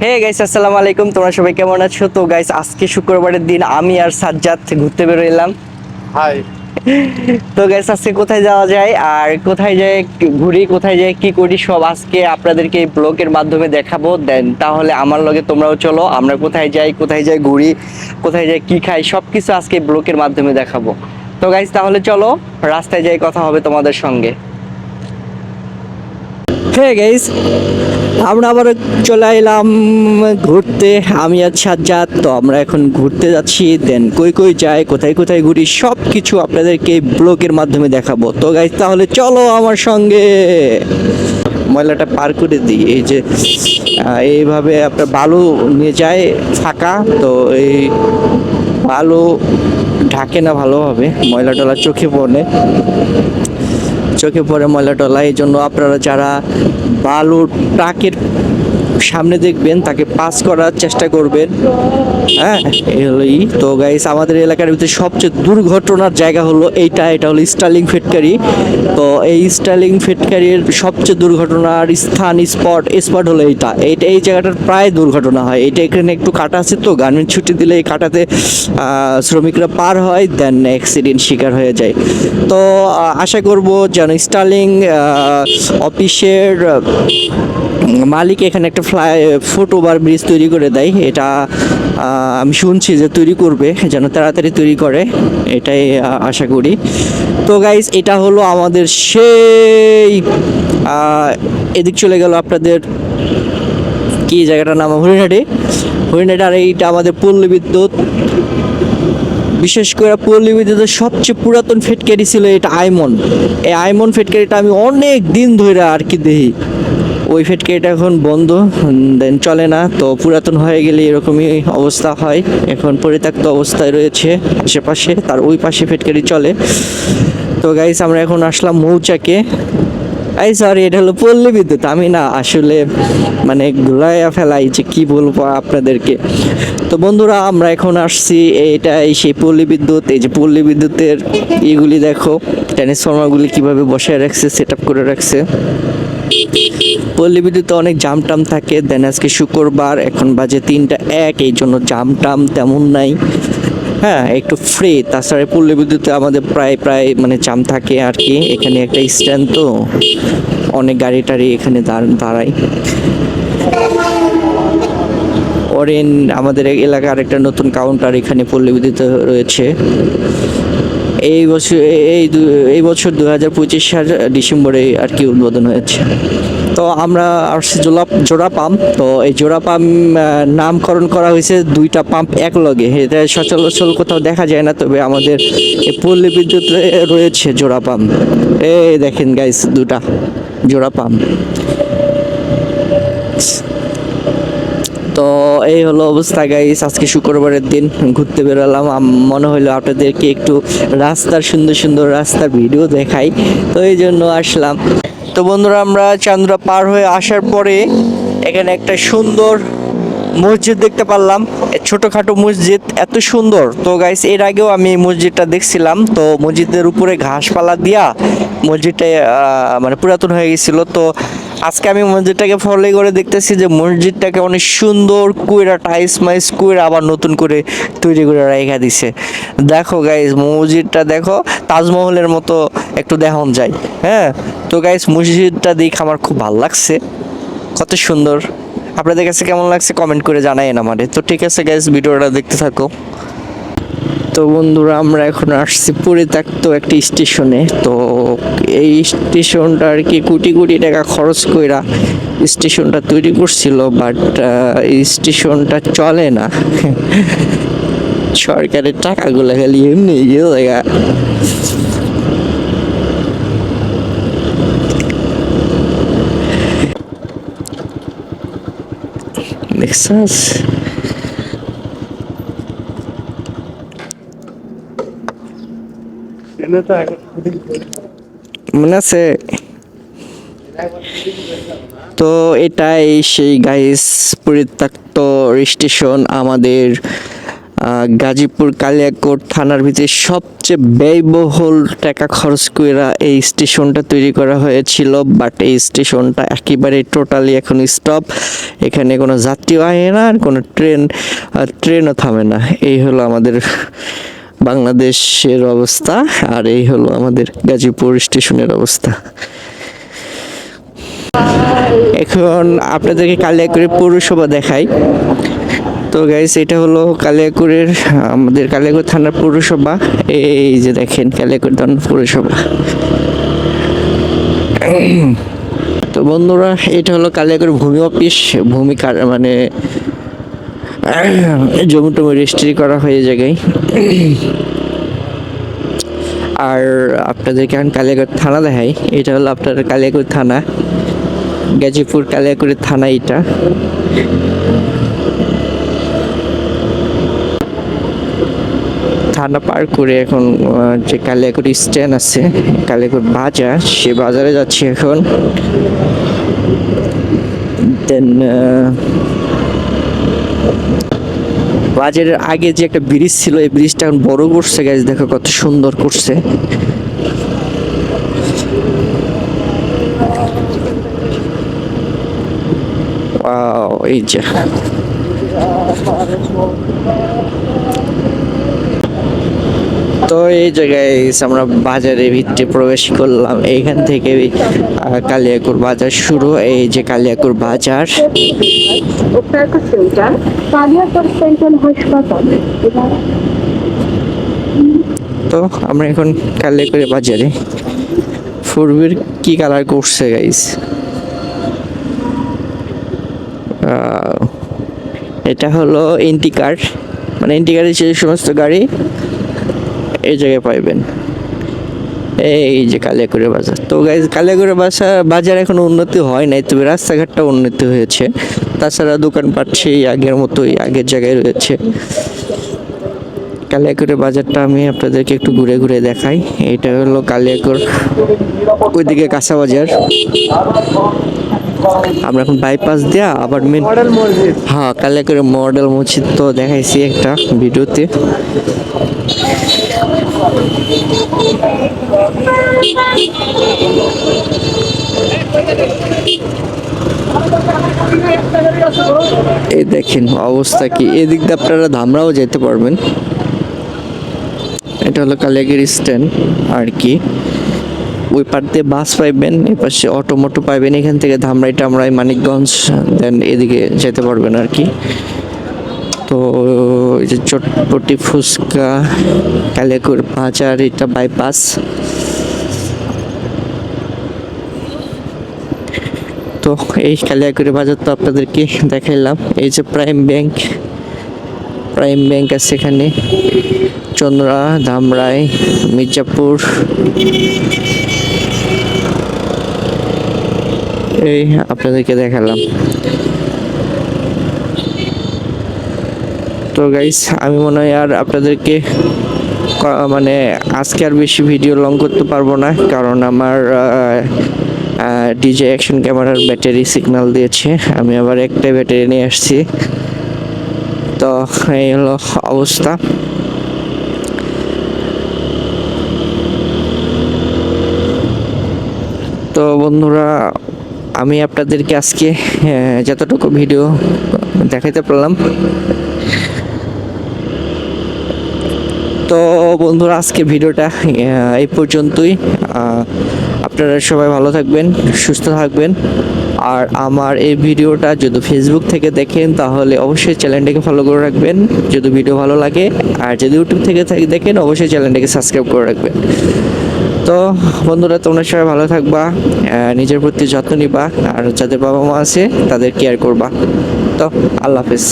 Hey guys, আসসালামু আলাইকুম। তোমরা সবাই কেমন আছো? তো গাইস, আজকে শুক্রবারের দিন আমি আর সাজ্জাদ ঘুরতে বেরোইলাম। হাই। তো গাইস, আজকে কোথায় যাওয়া যায় আর কোথায় যায় ঘুরি, কোথায় যায় কি করি, সব আজকে আপনাদেরকে এই ব্লগের মাধ্যমে দেখাবো। দেন তাহলে আমার লগে তোমরাও চলো, আমরা কোথায় যাই ঘুরি, কোথায় যাই কি খাই, সবকিছু আজকে ব্লগের মাধ্যমে দেখাবো। তো গাইস, তাহলে চলো, রাস্তায় যাই কথা হবে তোমাদের সঙ্গে। হ্যাঁ গাইস, আমরা আবার চলে এলাম ঘুরতে, আমি আর সাজ্জাদ। তো আমরা এখন ঘুরতে যাচ্ছি। দেন কই কই যাই, কোথায় কোথায় ঘুরি, সব কিছু আপনাদেরকে ব্লগের মাধ্যমে দেখাবো। তো গাইস, তাহলে চলো আমার সঙ্গে। ময়লাটা পার করে দিই, এই যে এইভাবে আপনার বালু নিয়ে যায় ফাঁকা, তো এই বালু ঢাকে না ভালোভাবে, ময়লা টলা চোখে পড়ে ময়লা টলা। এই জন্য আপনারা যারা বালু ট্রাকের সামনে দেখবেন তাকে পাস করার চেষ্টা করবেন। হ্যাঁ, এই তো গাইস, আমাদের এলাকার ভিতরে সবচেয়ে দুর্ঘটনার জায়গা হলো এটা হলো স্টার্লিং ফ্যাক্টরি। তো এই স্টার্লিং ফ্যাক্টরির সবচেয়ে দুর্ঘটনার স্পট হলো এই জায়গাটার প্রায় দুর্ঘটনা হয়। এটা এখানে একটু কাটা আছে, তো গার্মেন্ট ছুটি দিলে এই কাটাতে শ্রমিকরা পার হয়, দেন অ্যাক্সিডেন্ট শিকার হয়ে যায়। তো আশা করব যেন স্টার্লিং অফিসের মালিক এখানে একটা ফুটওভার ব্রিজ তৈরি করে দেয়। এটা আমি শুনছি যে তৈরি করবে, যেন তাড়াতাড়ি তৈরি করে, এটাই আশা করি। তো গাইস, এটা হলো আমাদের সেই এদিক চলে গেল আপনাদের কি জায়গাটার নাম, হরিণাটি। আর এইটা আমাদের পল্লী বিদ্যুৎ। বিশেষ করে পল্লী বিদ্যুতের সবচেয়ে পুরাতন ফ্যাক্টরি ছিল এটা আইমন। এই আইমন ফ্যাক্টরিটা আমি অনেক দিন ধরে আর কি দেখি। ওই ফ্যাক্টরিটা এখন বন্ধ, দেন চলে না। তো পুরাতন হয়ে গেলে এরকমই অবস্থা হয়। এখন পরিত্যক্ত অবস্থায় রয়েছে আশেপাশে, তার ওই পাশে ফ্যাক্টরি চলে। তো গাইস, আমরা এখন আসলাম মৌচাকে। সরি, এটা হলো পল্লী বিদ্যুৎ। আমি না আসলে মানে ঘুরাইয়া ফেলাই যে কি বলবো আপনাদেরকে। তো বন্ধুরা, আমরা এখন আসছি, এই সেই পল্লী বিদ্যুৎ। এই যে পল্লী বিদ্যুতের এগুলি দেখো, ট্রান্সফরমারগুলি কিভাবে বসায় রাখছে, সেট আপ করে রাখছে। পল্লী বিদ্যুতে অনেক জাম টাম থাকে। দেন আজকে শুক্রবার, এখন বাজে 3টা 1, এই জন্য জাম টাম তেমন নাই। হ্যাঁ, একটু ফ্রি। তাছাড়া পল্লী বিদ্যুতে আমাদের প্রায় মানে জাম থাকে আর কি। এখানে একটা স্ট্যান্ড, তো অনেক গাড়ি টাড়ি এখানে দাঁড়ায়। ওরেন আমাদের এলাকার একটা নতুন কাউন্টার এখানে পল্লী বিদ্যুতে রয়েছে। এই বছর 2025 সাল ডিসেম্বরে আর কি উদ্বোধন হয়েছে। তো আমরা আসছি জোড়া পাম্প। তো এই জোড়া পাম্প নামকরণ করা হয়েছে 2টা পাম্প এক লগে। এটা সচরাচর কোথাও দেখা যায় না, তবে আমাদের এই পল্লী বিদ্যুতে রয়েছে জোড়া পাম্প। এই দেখেন গাইস, 2টা জোড়া পাম্প। তো এই হলো অবস্থা গাইস, আজকে শুক্রবারের দিন ঘুরতে বেরোলাম। মনে হলো আপনাদেরকে একটু রাস্তার সুন্দর রাস্তার ভিডিও দেখাই, তো এই জন্য আসলাম। তো বন্ধুরা, আমরা চান্দ্রা পার হয়ে আসার পরে এখানে একটা সুন্দর মসজিদ দেখতে পারলাম। ছোটখাটো মসজিদ, এত সুন্দর। তো গাইস, এর আগেও আমি এই মসজিদটা দেখছিলাম। তো মসজিদের উপরে ঘাসপালা দিয়া মসজিদটা মানে পুরাতন হয়ে গেছিল। তো আজকে আমি মসজিদটাকে ফলো করে দেখতেছি যে মসজিদটাকে অনেক সুন্দর কইরা টাইলস মাইস কইরা আবার নতুন করে তৈরি করে রাখা দিছে। দেখো গাইস, মসজিদটা দেখো, তাজমহলের মতো একটু দেখান যায়। হ্যাঁ, তো গাইস, মসজিদটা দেখে আমার খুব ভালো লাগছে, কত সুন্দর। আপনাদের কাছে কেমন লাগছে কমেন্ট করে জানাইন আমাদের। তো ঠিক আছে গাইস, ভিডিওটা দেখতে থাকো। তো বন্ধুরা, আমরা এখন আসছি পরিত্যক্ত একটি স্টেশনে। তো এই স্টেশনটা আর কি কোটি কোটি টাকা খরচ কইরা স্টেশনটা তৈরি করছিল, বাট এই স্টেশনটা চলে না। সরকারের টাকাগুলো খালি এমনি গেলে। দেখছস, মনে আছে? তো এটাই সেই গাইস পরিত্যক্ত স্টেশন আমাদের গাজীপুর কালিয়াকৈর থানার ভিতরে সবচেয়ে ব্যয়বহুল টাকা খরচ কইরা এই স্টেশনটা তৈরি করা হয়েছিল, বাট এই স্টেশনটা একেবারে টোটালি এখন স্টপ। এখানে কোনো যাত্রীও আসে না, আর কোনো ট্রেনও থামে না। এই হলো আমাদের বাংলাদেশের অবস্থা, আর এই হলো আমাদের গাজীপুর স্টেশনের অবস্থা। এখন আপনাদেরকে কালিয়াকৈর পৌরসভা দেখাই। তো গাইস, এটা হলো কালিয়াকৈরের আমাদের কালিয়াকৈর থানার পৌরসভা। এই যে দেখেন কালিয়াকৈর থানার পৌরসভা। তো বন্ধুরা, এটা হলো কালিয়াকৈর ভূমি অফিস। ভূমি মানে জমি টমি রেজিস্ট্রি করা হয়ে জায়গায়। আর আপনাদেরকে এখন কালিয়াকৈর থানা দেখাই। এটা হলো আপনার কালিয়াকৈর থানা, গাজীপুর কালিয়াকৈর থানা এটা। থানা পার করে এখন যে কালিয়াকৈর স্ট্যান্ড আছে, কালিয়াকৈর বাজার, সে বাজারে যাচ্ছি এখন। দেন বাজারের আগে যে একটা ব্রিজ ছিল, এই ব্রিজটা এখন বড় করছে গাইস, দেখো কত সুন্দর করছে। এই যে তো এই জায়গায় আমরা বাজারের ভিতরে প্রবেশ করলাম। এইখান থেকে কালিয়াকৈর বাজার শুরু। এই যে কালিয়াকৈর বাজার। তো আমরা এখন কালিয়াকৈর বাজারে। ফুরবির কি কালার করছে গাইস, এটা হলো ইন্টিকার, মানে ইন্টিকারের যে সমস্ত গাড়ি এই জায়গায় পাইবেন। এই যে কালিয়াকৈর বাজার। তো গাইজ, কালিয়াকৈর বাজার এখন উন্নতি হয় নাই, তবে রাস্তাঘাটটা উন্নতি হয়েছে। তাছাড়া দোকানপাট সেই আগের মতোই আগের জায়গায় রয়েছে। কালিয়াকৈর বাজারটা আমি আপনাদেরকে একটু ঘুরে ঘুরে দেখাই। এটা হলো কালিয়াকৈর, ওইদিকে কাঁচা বাজার। আমরা এখন বাইপাস দিয়া আবার মেন, হ্যাঁ কালিয়াকৈর মডেল মসজিদ তো দেখাইছি একটা ভিডিওতে। এই দেখেন অবস্থা কি, এদিক দিয়ে আপনারা ধামরাও যেতে পারবেন। এটা হলো কালিয়াকৈর স্ট্যান্ড আর কি। ওই পার দিয়ে বাস পাইবেন, এই পাশে অটো পাইবেন। এখান থেকে ধামরাই টামরাই মানিকগঞ্জ, দেন এদিকে যেতে পারবেন আর কি। তো এই যে চটপটি ফুচকা, কালিয়াকৈর বাজার, এটা বাইপাস। তো এই কালিয়াকৈর বাজার তো আপনাদেরকে দেখাইলাম। এই যে প্রাইম ব্যাংক আছে এখানে, চন্দ্রা, ধামরাই, মির্জাপুর। এই আপনাদেরকে দেখালাম। তো গাইস, আমি মনে হয় আর আপনাদেরকে মানে আজকে আর বেশি ভিডিও লং করতে পারবো না, কারণ আমার ডিজে অ্যাকশন ক্যামেরার ব্যাটারি সিগন্যাল দিয়েছে। আমি আবার একটা ব্যাটারি নিয়ে আসছি। তো এই হলো অবস্থা। তো বন্ধুরা, আমি আপনাদেরকে আজকে যতটুকু ভিডিও দেখাতে পারলাম। তো বন্ধুরা, আজকে ভিডিওটা এই পর্যন্তই। আপনারা সবাই ভালো থাকবেন, সুস্থ থাকবেন। আর আমার এই ভিডিওটা যদি ফেসবুক থেকে দেখেন তাহলে অবশ্যই চ্যানেলটাকে ফলো করে রাখবেন যদি ভিডিও ভালো লাগে। আর যদি ইউটিউব থেকে দেখেন অবশ্যই চ্যানেলটাকে সাবস্ক্রাইব করে রাখবেন। তো বন্ধুরা, তোমরা সবাই ভালো থাকবা, নিজের প্রতি যত্ন নিবা, আর যাদের বাবা মা আছে তাদের কেয়ার করবা। তো আল্লাহ হাফেজ।